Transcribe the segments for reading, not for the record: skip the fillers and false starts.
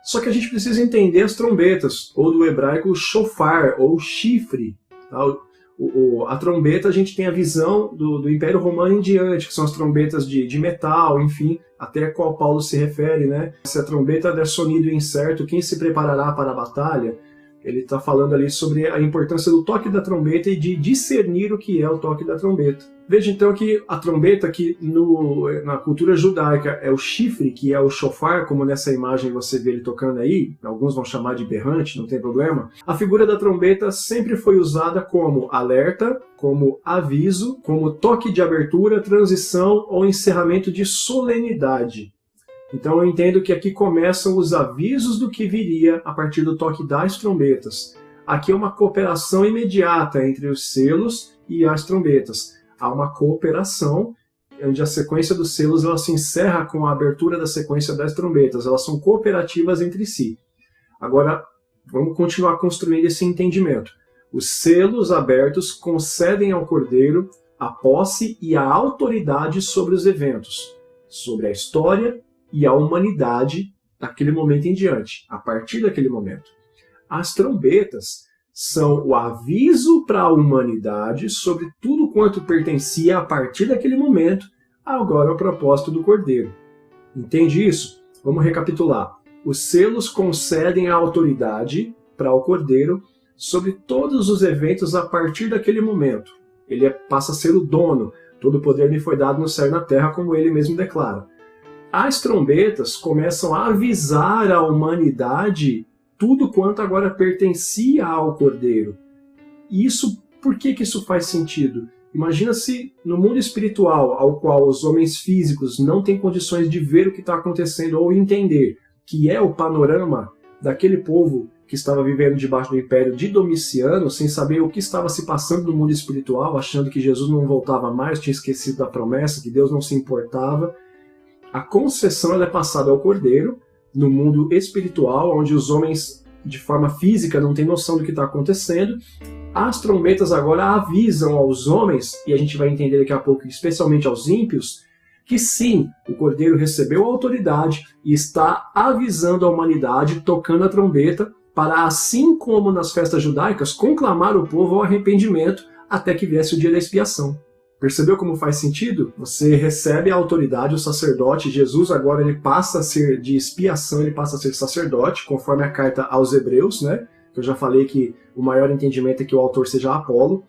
Só que a gente precisa entender as trombetas, ou do hebraico shofar, ou chifre. Tá? A trombeta, a gente tem a visão do Império Romano em diante, que são as trombetas de metal, enfim, até a qual Paulo se refere, né? Se a trombeta der sonido incerto, quem se preparará para a batalha? Ele está falando ali sobre a importância do toque da trombeta e de discernir o que é o toque da trombeta. Veja então que a trombeta, que na cultura judaica é o chifre, que é o shofar, como nessa imagem você vê ele tocando aí, alguns vão chamar de berrante, não tem problema. A figura da trombeta sempre foi usada como alerta, como aviso, como toque de abertura, transição ou encerramento de solenidade. Então eu entendo que aqui começam os avisos do que viria a partir do toque das trombetas. Aqui é uma cooperação imediata entre os selos e as trombetas. Há uma cooperação onde a sequência dos selos ela se encerra com a abertura da sequência das trombetas. Elas são cooperativas entre si. Agora, vamos continuar construindo esse entendimento. Os selos abertos concedem ao Cordeiro a posse e a autoridade sobre os eventos, sobre a história e a humanidade daquele momento em diante, a partir daquele momento. As trombetas são o aviso para a humanidade sobre tudo quanto pertencia a partir daquele momento, agora ao propósito do Cordeiro. Entende isso? Vamos recapitular. Os selos concedem a autoridade para o Cordeiro sobre todos os eventos a partir daquele momento. Ele passa a ser o dono. Todo o poder me foi dado no céu e na terra, como ele mesmo declara. As trombetas começam a avisar a humanidade tudo quanto agora pertencia ao Cordeiro. E isso, por que isso faz sentido? Imagina se no mundo espiritual, ao qual os homens físicos não têm condições de ver o que está acontecendo ou entender, que é o panorama daquele povo que estava vivendo debaixo do império de Domiciano, sem saber o que estava se passando no mundo espiritual, achando que Jesus não voltava mais, tinha esquecido da promessa, que Deus não se importava. A concessão ela é passada ao Cordeiro, no mundo espiritual, onde os homens, de forma física, não têm noção do que está acontecendo. As trombetas agora avisam aos homens, e a gente vai entender daqui a pouco, especialmente aos ímpios, que sim, o Cordeiro recebeu a autoridade e está avisando a humanidade, tocando a trombeta, para, assim como nas festas judaicas, conclamar o povo ao arrependimento até que viesse o dia da expiação. Percebeu como faz sentido? Você recebe a autoridade, o sacerdote. Jesus agora ele passa a ser de expiação, ele passa a ser sacerdote, conforme a carta aos Hebreus, né? Eu já falei que o maior entendimento é que o autor seja Apolo.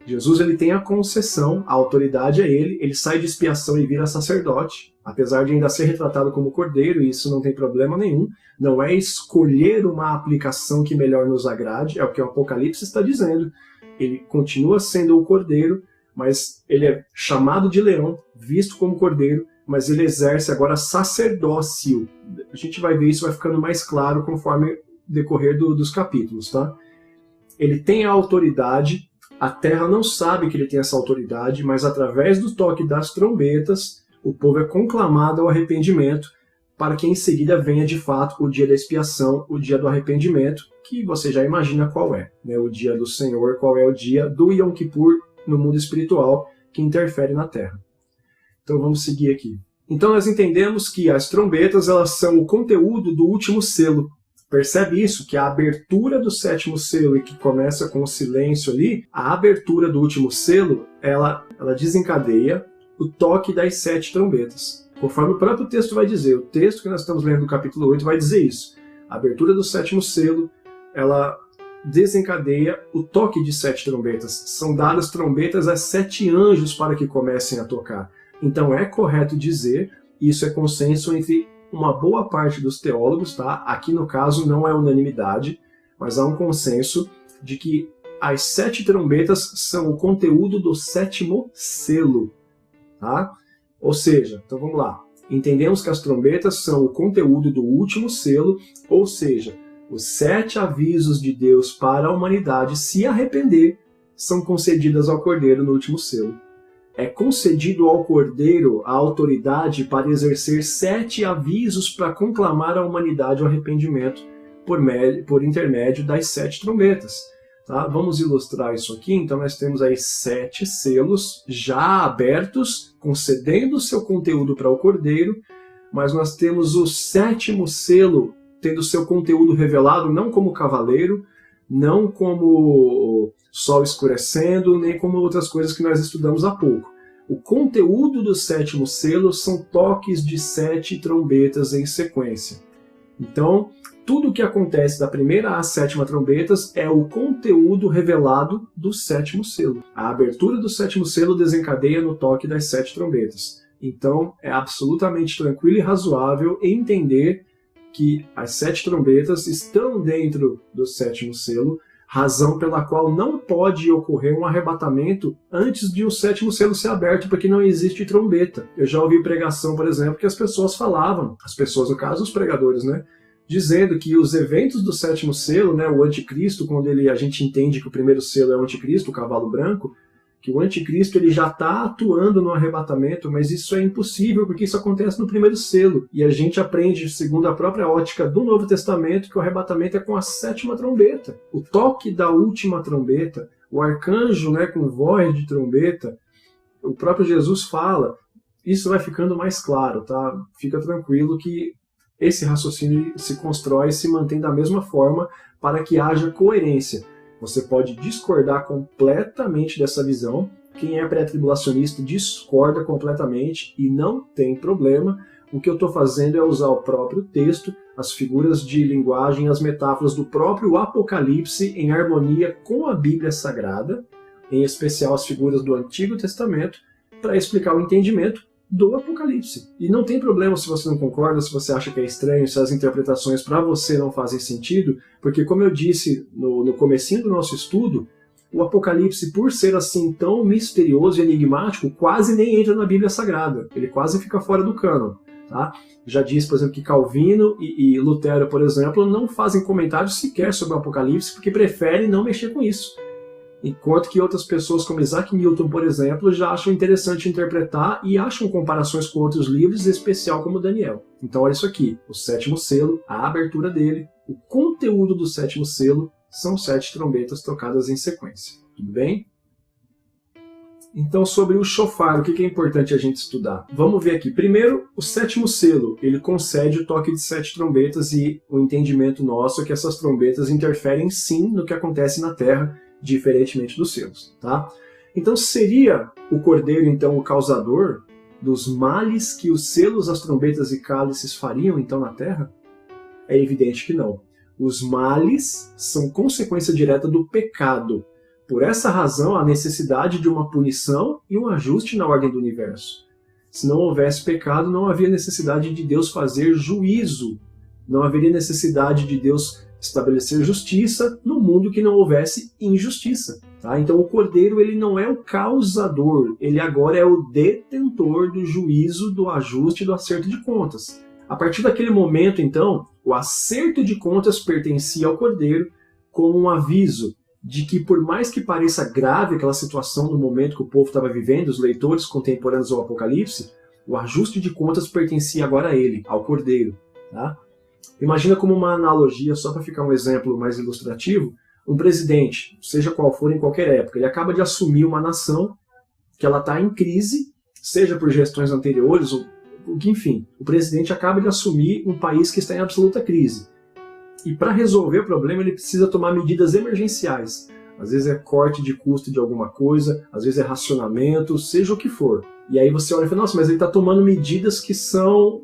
Jesus ele tem a concessão, a autoridade é ele sai de expiação e vira sacerdote, apesar de ainda ser retratado como cordeiro, e isso não tem problema nenhum. Não é escolher uma aplicação que melhor nos agrade, é o que o Apocalipse está dizendo. Ele continua sendo o cordeiro, mas ele é chamado de leão, visto como cordeiro, mas ele exerce agora sacerdócio. A gente vai ver isso, vai ficando mais claro conforme decorrer dos capítulos, tá? Ele tem a autoridade, a terra não sabe que ele tem essa autoridade, mas através do toque das trombetas, o povo é conclamado ao arrependimento, para que em seguida venha de fato o dia da expiação, o dia do arrependimento, que você já imagina qual é, né? O dia do Senhor, qual é o dia do Yom Kippur, no mundo espiritual, que interfere na Terra. Então vamos seguir aqui. Então nós entendemos que as trombetas elas são o conteúdo do último selo. Percebe isso? Que a abertura do sétimo selo, e que começa com o silêncio ali, a abertura do último selo, ela desencadeia o toque das 7 trombetas. Conforme o próprio texto vai dizer, o texto que nós estamos lendo do capítulo 8 vai dizer isso. A abertura do sétimo selo, ela desencadeia o toque de 7 trombetas. São dadas trombetas a 7 anjos para que comecem a tocar. Então é correto dizer, e isso é consenso entre uma boa parte dos teólogos, tá? Aqui no caso não é unanimidade, mas há um consenso de que as 7 trombetas são o conteúdo do 7º selo. Tá? Ou seja, então vamos lá. Entendemos que as trombetas são o conteúdo do último selo, ou seja, os 7 avisos de Deus para a humanidade se arrepender são concedidas ao Cordeiro no último selo. É concedido ao Cordeiro a autoridade para exercer 7 avisos para conclamar a humanidade ao arrependimento por intermédio das 7 trombetas. Tá? Vamos ilustrar isso aqui. Então nós temos aí 7 selos já abertos, concedendo o seu conteúdo para o Cordeiro, mas nós temos o 7º selo tendo seu conteúdo revelado não como cavaleiro, não como sol escurecendo, nem como outras coisas que nós estudamos há pouco. O conteúdo do 7º selo são toques de 7 trombetas em sequência. Então, tudo o que acontece da primeira à 7ª trombetas é o conteúdo revelado do 7º selo. A abertura do 7º selo desencadeia no toque das 7 trombetas. Então, é absolutamente tranquilo e razoável entender que as 7 trombetas estão dentro do 7º selo, razão pela qual não pode ocorrer um arrebatamento antes de o 7º selo ser aberto, porque não existe trombeta. Eu já ouvi pregação, por exemplo, que as pessoas falavam, as pessoas, no caso, os pregadores, né? Dizendo que os eventos do 7º selo, né, o anticristo, quando a gente entende que o primeiro selo é o anticristo, o cavalo branco, que o anticristo ele já está atuando no arrebatamento, mas isso é impossível, porque isso acontece no primeiro selo. E a gente aprende, segundo a própria ótica do Novo Testamento, que o arrebatamento é com a 7ª trombeta. O toque da última trombeta, o arcanjo, né, com voz de trombeta, o próprio Jesus fala, isso vai ficando mais claro, tá? Fica tranquilo que esse raciocínio se constrói e se mantém da mesma forma para que haja coerência. Você pode discordar completamente dessa visão. Quem é pré-tribulacionista discorda completamente e não tem problema. O que eu estou fazendo é usar o próprio texto, as figuras de linguagem, as metáforas do próprio Apocalipse em harmonia com a Bíblia Sagrada, em especial as figuras do Antigo Testamento, para explicar o entendimento do Apocalipse. E não tem problema se você não concorda, se você acha que é estranho, se as interpretações para você não fazem sentido, porque como eu disse no comecinho do nosso estudo, o Apocalipse, por ser assim tão misterioso e enigmático, quase nem entra na Bíblia Sagrada. Ele quase fica fora do cânon. Tá? Já disse, por exemplo, que Calvino e Lutero, por exemplo, não fazem comentários sequer sobre o Apocalipse, porque preferem não mexer com isso. Enquanto que outras pessoas, como Isaac Newton, por exemplo, já acham interessante interpretar e acham comparações com outros livros, em especial como Daniel. Então olha isso aqui, o 7º selo, a abertura dele, o conteúdo do 7º selo são 7 trombetas tocadas em sequência. Tudo bem? Então sobre o shofar, o que é importante a gente estudar? Vamos ver aqui. Primeiro, o 7º selo, ele concede o toque de 7 trombetas e o entendimento nosso é que essas trombetas interferem sim no que acontece na Terra, diferentemente dos selos, tá? Então seria o cordeiro então o causador dos males que os selos, as trombetas e cálices fariam então na terra? É evidente que não. Os males são consequência direta do pecado. Por essa razão, há necessidade de uma punição e um ajuste na ordem do universo. Se não houvesse pecado, não havia necessidade de Deus fazer juízo. Não haveria necessidade de Deus estabelecer justiça no mundo que não houvesse injustiça. Tá? Então o cordeiro ele não é o causador, ele agora é o detentor do juízo, do ajuste e do acerto de contas. A partir daquele momento, então, o acerto de contas pertencia ao cordeiro como um aviso de que, por mais que pareça grave aquela situação no momento que o povo estava vivendo, os leitores contemporâneos ao Apocalipse, o ajuste de contas pertencia agora a ele, ao cordeiro. Tá? Imagina como uma analogia, só para ficar um exemplo mais ilustrativo, um presidente, seja qual for em qualquer época, ele acaba de assumir uma nação que ela está em crise, seja por gestões anteriores, ou enfim, o presidente acaba de assumir um país que está em absoluta crise. E para resolver o problema ele precisa tomar medidas emergenciais. Às vezes é corte de custo de alguma coisa, às vezes é racionamento, seja o que for. E aí você olha e fala, nossa, mas ele está tomando medidas que são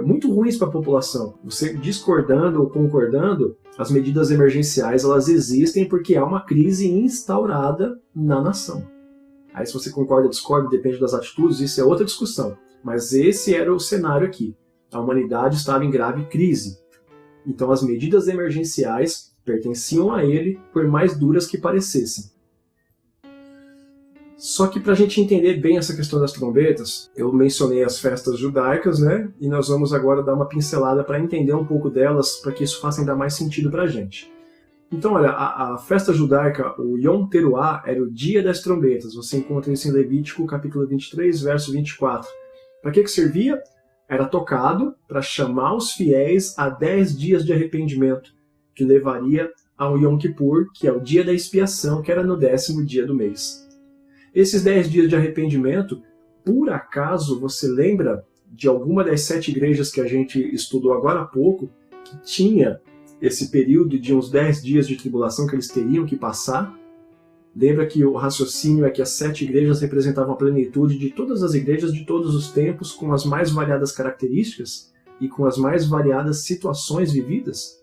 muito ruins para a população. Você discordando ou concordando, as medidas emergenciais elas existem porque há uma crise instaurada na nação. Aí se você concorda ou discorda, depende das atitudes, isso é outra discussão. Mas esse era o cenário aqui. A humanidade estava em grave crise. Então as medidas emergenciais pertenciam a ele, por mais duras que parecessem. Só que para a gente entender bem essa questão das trombetas, eu mencionei as festas judaicas, né? E nós vamos agora dar uma pincelada para entender um pouco delas, para que isso faça ainda mais sentido para a gente. Então, olha, a festa judaica, o Yom Teruah, era o dia das trombetas. Você encontra isso em Levítico, capítulo 23, verso 24. Para que servia? Era tocado para chamar os fiéis a 10 dias de arrependimento, que levaria ao Yom Kippur, que é o dia da expiação, que era no 10º dia do mês. Esses 10 dias de arrependimento, por acaso você lembra de alguma das 7 igrejas que a gente estudou agora há pouco, que tinha esse período de uns 10 dias de tribulação que eles teriam que passar? Lembra que o raciocínio é que as 7 igrejas representavam a plenitude de todas as igrejas de todos os tempos, com as mais variadas características e com as mais variadas situações vividas?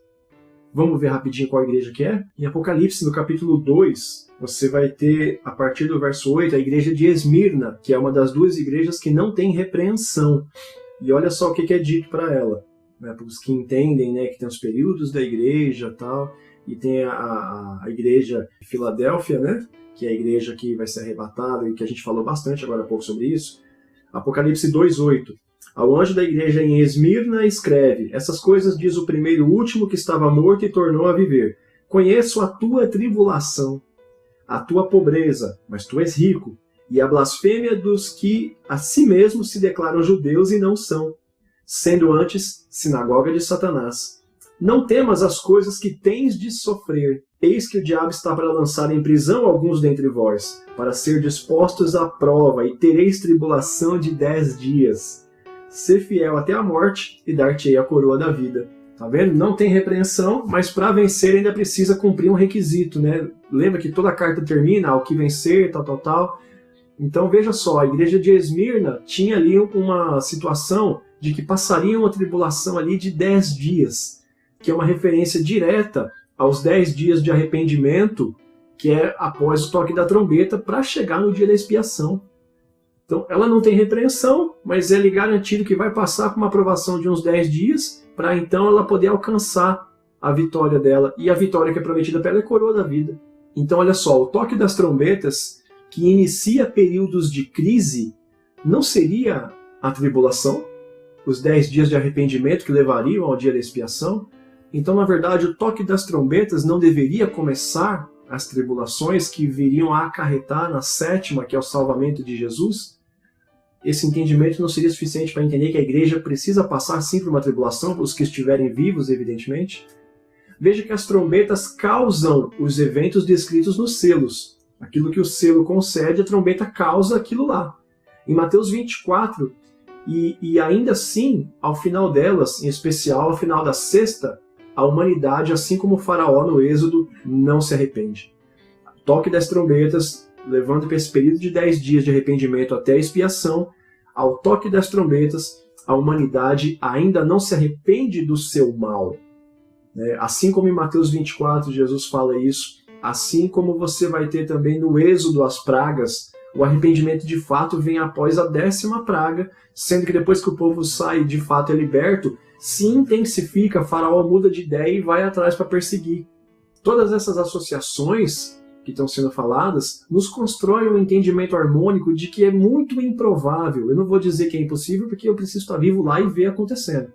Vamos ver rapidinho qual igreja que é? Em Apocalipse, no capítulo 2, você vai ter, a partir do verso 8, a igreja de Esmirna, que é uma das 2 igrejas que não tem repreensão. E olha só o que é dito para ela, né, para os que entendem, né, que tem os períodos da igreja e tal, e tem a igreja de Filadélfia, né, que é a igreja que vai ser arrebatada e que a gente falou bastante agora há pouco sobre isso. Apocalipse 2:8. Ao anjo da igreja em Esmirna escreve: essas coisas diz o primeiro e o último que estava morto e tornou a viver. Conheço a tua tribulação, a tua pobreza, mas tu és rico, e a blasfêmia dos que a si mesmos se declaram judeus e não são, sendo antes sinagoga de Satanás. Não temas as coisas que tens de sofrer. Eis que o diabo está para lançar em prisão alguns dentre vós, para ser dispostos à prova, e tereis tribulação de 10 dias. Ser fiel até a morte, e dar-te-ei a coroa da vida. Tá vendo? Não tem repreensão, mas para vencer ainda precisa cumprir um requisito, né? Lembra que toda a carta termina ao que vencer, tal. Então veja só, a igreja de Esmirna tinha ali uma situação de que passaria uma tribulação ali de 10 dias, que é uma referência direta aos 10 dias de arrependimento, que é após o toque da trombeta, para chegar no dia da expiação. Então, ela não tem repreensão, mas é lhe garantido que vai passar por uma aprovação de uns 10 dias, para então ela poder alcançar a vitória dela. E a vitória que é prometida para ela é a coroa da vida. Então, olha só, o toque das trombetas, que inicia períodos de crise, não seria a tribulação, os 10 dias de arrependimento que levariam ao dia da expiação. Então, na verdade, o toque das trombetas não deveria começar as tribulações que viriam a acarretar na 7ª, que é o salvamento de Jesus. Esse entendimento não seria suficiente para entender que a igreja precisa passar sim por uma tribulação, para os que estiverem vivos, evidentemente. Veja que as trombetas causam os eventos descritos nos selos. Aquilo que o selo concede, a trombeta causa aquilo lá. Em Mateus 24, e ainda assim, ao final delas, em especial ao final da 6ª, a humanidade, assim como o faraó no Êxodo, não se arrepende. O toque das trombetas, levando para esse período de 10 dias de arrependimento até a expiação, ao toque das trombetas, a humanidade ainda não se arrepende do seu mal. Assim como em Mateus 24 Jesus fala isso, assim como você vai ter também no Êxodo as pragas, o arrependimento de fato vem após a 10ª praga, sendo que depois que o povo sai de fato é liberto, se intensifica, Faraó muda de ideia e vai atrás para perseguir. Todas essas associações que estão sendo faladas nos constroem um entendimento harmônico de que é muito improvável. Eu não vou dizer que é impossível, porque eu preciso estar vivo lá e ver acontecendo.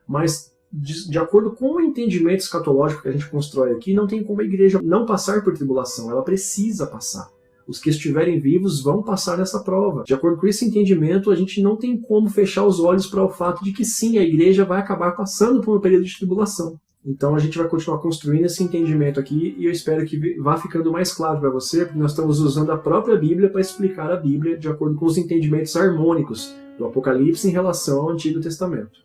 Mas, de acordo com o entendimento escatológico que a gente constrói aqui, não tem como a igreja não passar por tribulação. Ela precisa passar. Os que estiverem vivos vão passar nessa prova. De acordo com esse entendimento, a gente não tem como fechar os olhos para o fato de que sim, a igreja vai acabar passando por um período de tribulação. Então a gente vai continuar construindo esse entendimento aqui e eu espero que vá ficando mais claro para você, porque nós estamos usando a própria Bíblia para explicar a Bíblia de acordo com os entendimentos harmônicos do Apocalipse em relação ao Antigo Testamento.